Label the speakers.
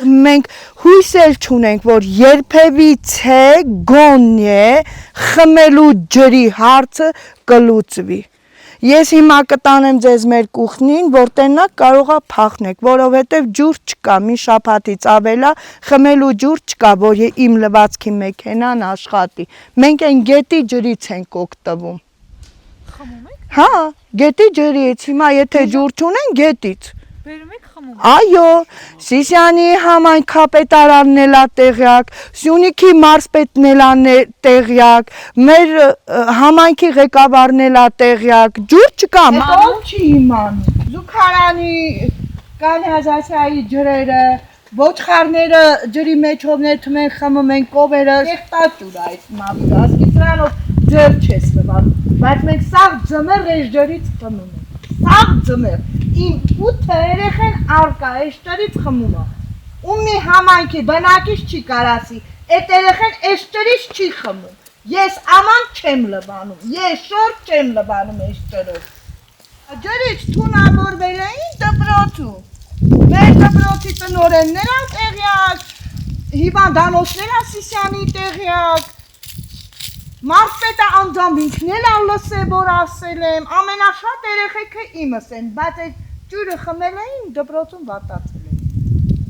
Speaker 1: Մենք հույսեր չունենք, որ երբևիցե գոնե խմելու ջրի հարցը կլուծվի։ Ես հիմա կտանեմ ձեզ մեր կուխնին, որ տենակ կարողա փախնեք, որովհետև ջուր չկա, մի շաբաթից ավել է, խմելու ջուր չկա, որ իմ լվացքի մեքենան աշխատի։ Մենք այն գետի ջրից ենք օգտվում։
Speaker 2: Խմում եք։
Speaker 1: Հա, գետի ջրից, հիմա եթե ջուր չունեն, գետից։
Speaker 2: Բերում եք խմում։
Speaker 1: Այո, Սիսիանի համայն կապետարանն էլ է տեղյակ, Սյունիքի մարզպետն էլ է տեղյակ, մեր համայնքի ղեկավարն էլ է տեղյակ, ջուր չկա, ով չի իմանում։ Զուգարանի կանալիզացիայի ջրերը, ոչխարները ջրի մեջովներ թմեն խմում են, կովերը, շեխտաճուր է այս մավիրը, ասկի սրանով ջր չես լվանում, բայց մենք սաղ ձմեռ այս ջրից խմում ենք, սաղ ձմեռ, իմ 8 երեխեն արկա այս ջրից խմում է, ու մի համայնքի բնակիչ չի կարասի, այդ երեխեն այս ջրից չի խմում, ես աման չեմ լվանում, ես շորտ չեմ լվանում այս ջրով, ջրից թունավորվել էին դպրոցում, մեր դպրոցի տնօրեններ են տեղյակ, հիվանդանոցներ են Սիսիանի տեղյակ, մարզպետը անձամբ ինքն էլ լսե, որ ասել եմ, ամենաշատ երեխեքը իմս են, բայց այդ ջուրը խմել էին դպրոցում վատացել։